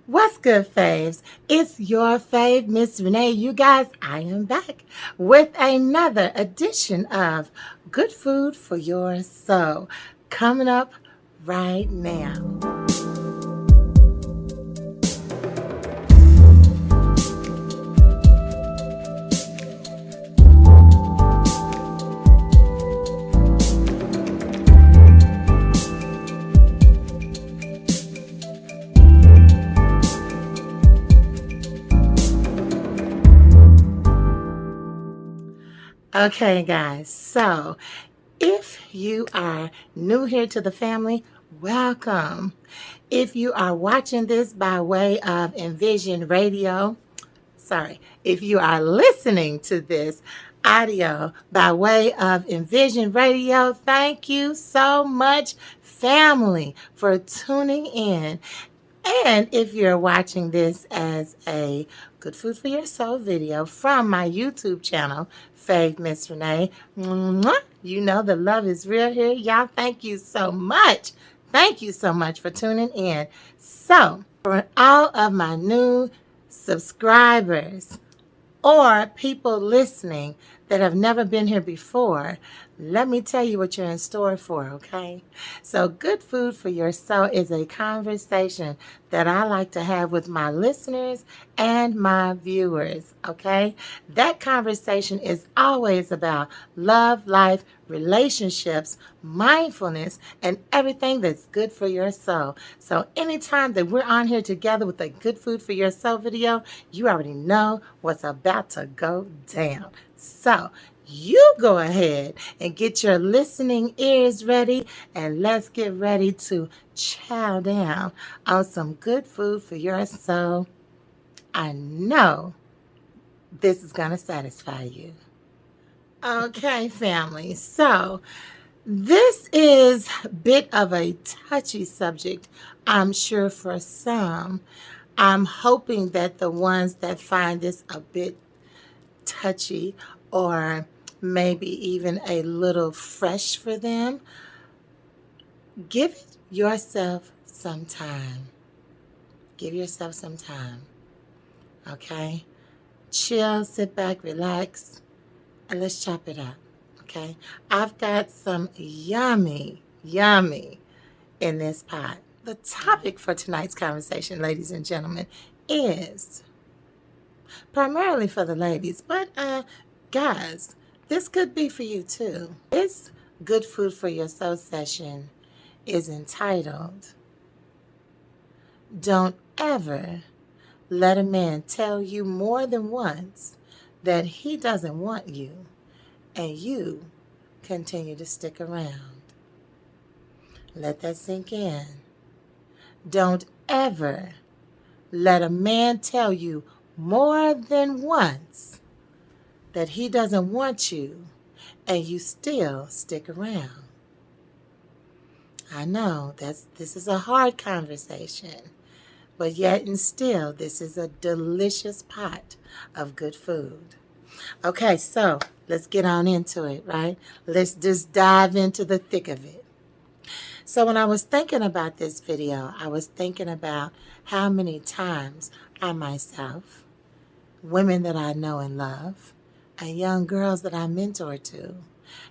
What's good, faves? It's your fave, Miss Renee. You guys, I am back with another edition of Good Food for Your Soul coming up right now. Okay, guys, so if you are new here to the family, welcome. If you are watching this by way of Envision Radio, if you are listening to this audio by way of Envision Radio, thank you so much, family, for tuning in. And if you're watching this as a Good Food for Your Soul video from my YouTube channel, Fave Miss Renee, you know the love is real here. Y'all, thank you so much. Thank you so much for tuning in. So, for all of my new subscribers or people listening that have never been here before, let me tell you what you're in store for, okay? So, Good Food for Your Soul is a conversation that I like to have with my listeners and my viewers, okay? That conversation is always about love, life, relationships, mindfulness, and everything that's good for your soul. So, anytime that we're on here together with a Good Food for Your Soul video, you already know what's about to go down. So, you go ahead and get your listening ears ready, and let's get ready to chow down on some good food for your soul. I know this is going to satisfy you. Okay, family. So, this is a bit of a touchy subject, I'm sure, for some. I'm hoping that the ones that find this a bit touchy or maybe even a little fresh for them, give yourself some time. Give yourself some time. Okay? Chill, sit back, relax, and let's chop it up. Okay? I've got some yummy in this pot. The topic for tonight's conversation, ladies and gentlemen, is primarily for the ladies, but guys, this could be for you too. This Good Food for Your Soul session is entitled, Don't Ever Let a Man Tell You More Than Once That He Doesn't Want You and You Continue to Stick Around. Let that sink in. Don't ever let a man tell you more than once that he doesn't want you and you still stick around. I know this is a hard conversation, but yet and still this is a delicious pot of good food. Okay, so let's get on into it, right? Let's just dive into the thick of it. So when I was thinking about this video, I was thinking about how many times I myself, women that I know and love, and young girls that I mentor to,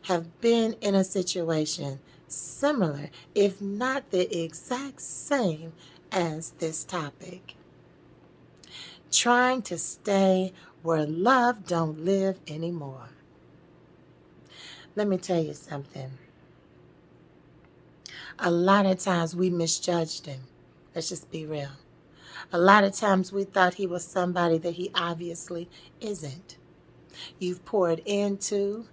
have been in a situation similar, if not the exact same as this topic. Trying to stay where love don't live anymore. Let me tell you something. A lot of times we misjudged him. Let's just be real. A lot of times we thought he was somebody that he obviously isn't. You've poured into,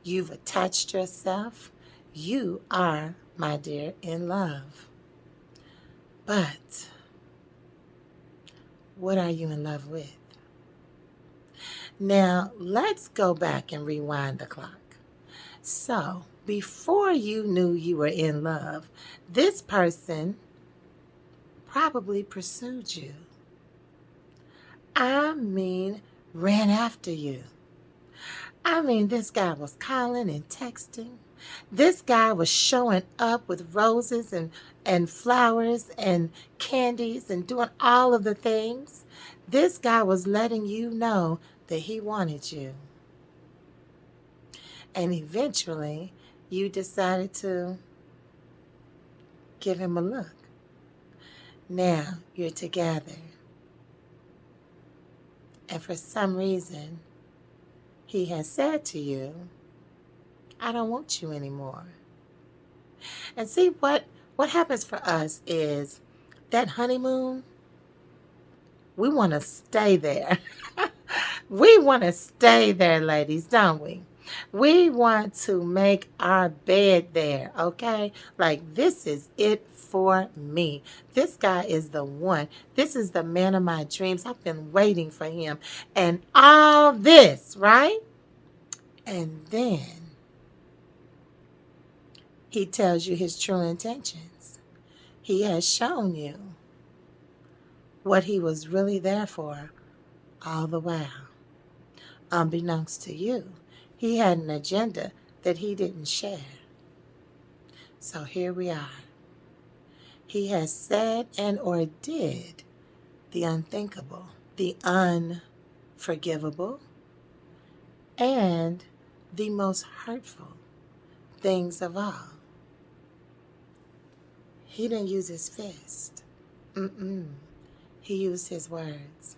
you've attached yourself. You are, my dear, in love. But what are you in love with? Now, let's go back and rewind the clock. So, before you knew you were in love, this person probably pursued you. I mean, ran after you. I mean, this guy was calling and texting. This guy was showing up with roses and and flowers and candies and doing all of the things. This guy was letting you know that he wanted you. And eventually, you decided to give him a look. Now you're together. And for some reason, he has said to you, I don't want you anymore. And see, what happens for us is that honeymoon, we want to stay there. We want to stay there, ladies, don't we? We want to make our bed there, okay? Like, this is it for me. This guy is the one. This is the man of my dreams. I've been waiting for him. And all this, right? And then he tells you his true intentions. He has shown you what he was really there for all the while. Unbeknownst to you, he had an agenda that he didn't share. So here we are. He has said and or did the unthinkable, the unforgivable, and the most hurtful things of all. He didn't use his fist. He used his words.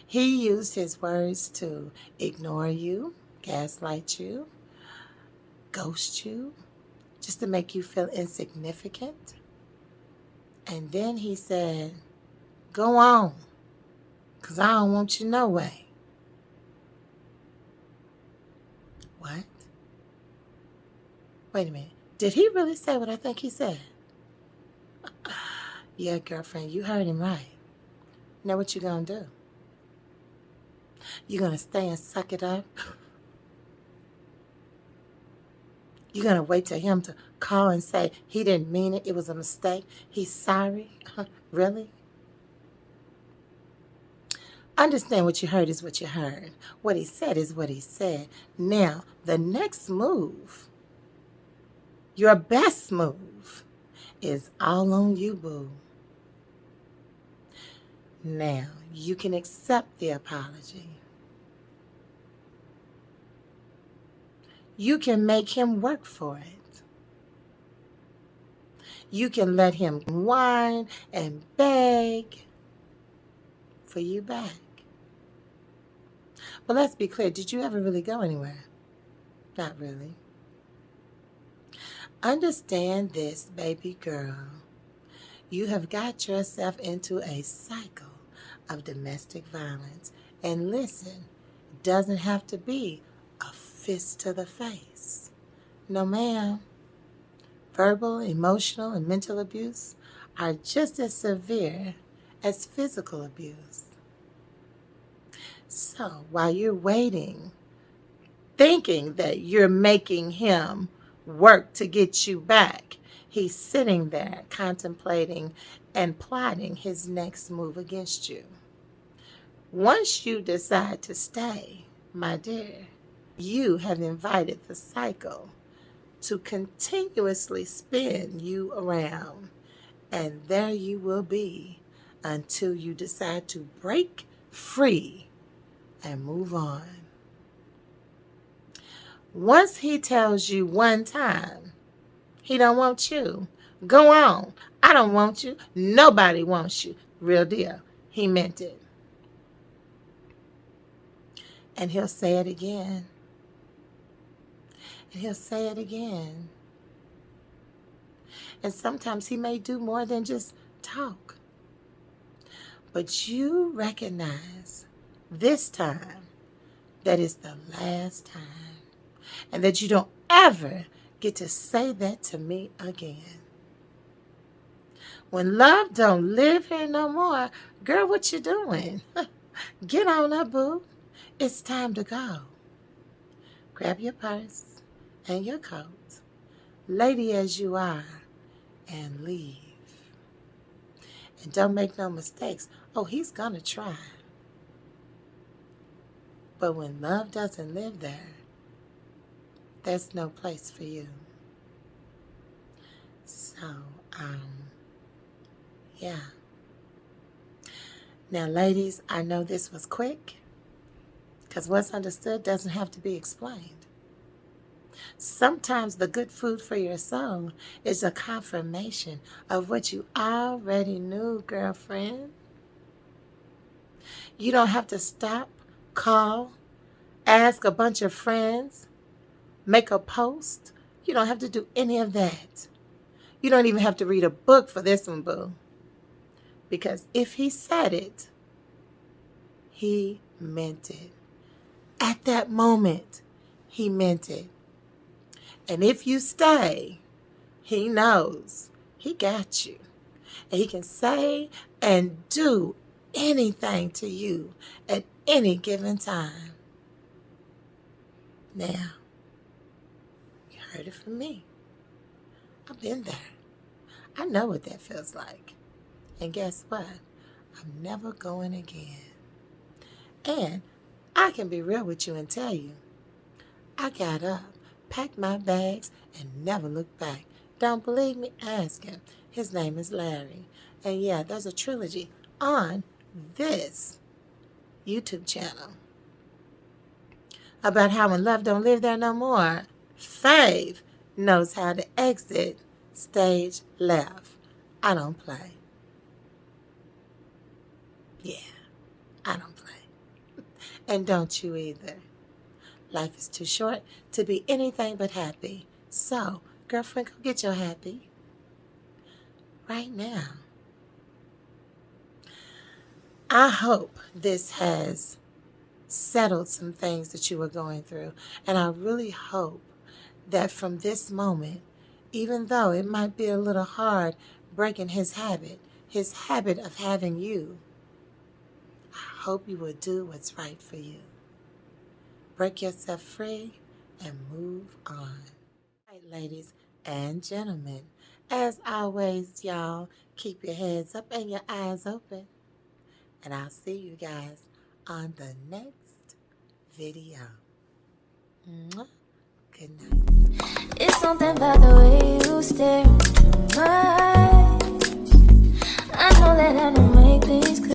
He used his words to ignore you, gaslight you, ghost you, just to make you feel insignificant. And then he said, go on, because I don't want you no way. What? Wait a minute. Did he really say what I think he said? Yeah, girlfriend, you heard him right. Now what you gonna do? You gonna stay and suck it up? You gonna wait till him to call and say he didn't mean it, it was a mistake, he's sorry? Really? Understand what you heard is what you heard. What he said is what he said. Now, the next move, your best move, is all on you, boo. Now, you can accept the apology. You can make him work for it. You can let him whine and beg for you back. But let's be clear, did you ever really go anywhere? Not really. Understand this, baby girl. You have got yourself into a cycle of domestic violence. And listen, it doesn't have to be a fist to the face. No, ma'am. Verbal, emotional, and mental abuse are just as severe as physical abuse. So while you're waiting, thinking that you're making him work to get you back, he's sitting there contemplating and plotting his next move against you. Once you decide to stay, my dear, you have invited the cycle to continuously spin you around. And there you will be until you decide to break free and move on. Once he tells you one time he don't want you, go on. I don't want you. Nobody wants you. Real deal. He meant it. And he'll say it again. And he'll say it again. And sometimes he may do more than just talk. But you recognize this time that it's the last time. And that you don't ever get to say that to me again. When love don't live here no more, girl, what you doing? Get on up, boo. It's time to go. Grab your purse and your coat, lady as you are, and leave. And don't make no mistakes. Oh, he's gonna try. But when love doesn't live there, there's no place for you. So Yeah. Now, ladies, I know this was quick because what's understood doesn't have to be explained. Sometimes the good food for your soul is a confirmation of what you already knew, girlfriend. You don't have to stop, call, ask a bunch of friends, make a post. You don't have to do any of that. You don't even have to read a book for this one, boo. Because if he said it, he meant it. At that moment, he meant it. And if you stay, he knows he got you. And he can say and do anything to you at any given time. Now, you heard it from me. I've been there. I know what that feels like. And guess what? I'm never going again. And I can be real with you and tell you, I got up, packed my bags, and never looked back. Don't believe me? Ask him. His name is Larry. And yeah, there's a trilogy on this YouTube channel about how when love don't live there no more, Fave knows how to exit stage left. I don't play. Yeah, I don't play. And don't you either. Life is too short to be anything but happy. So, girlfriend, go get your happy right now. I hope this has settled some things that you were going through. And I really hope that from this moment, even though it might be a little hard breaking his habit of having you, I hope you will do what's right for you. Break yourself free and move on. All right, ladies and gentlemen, as always, y'all, keep your heads up and your eyes open. And I'll see you guys on the next video. Mwah. Good night. It's something about the way you stare into my eyes. I know that I don't make things clear.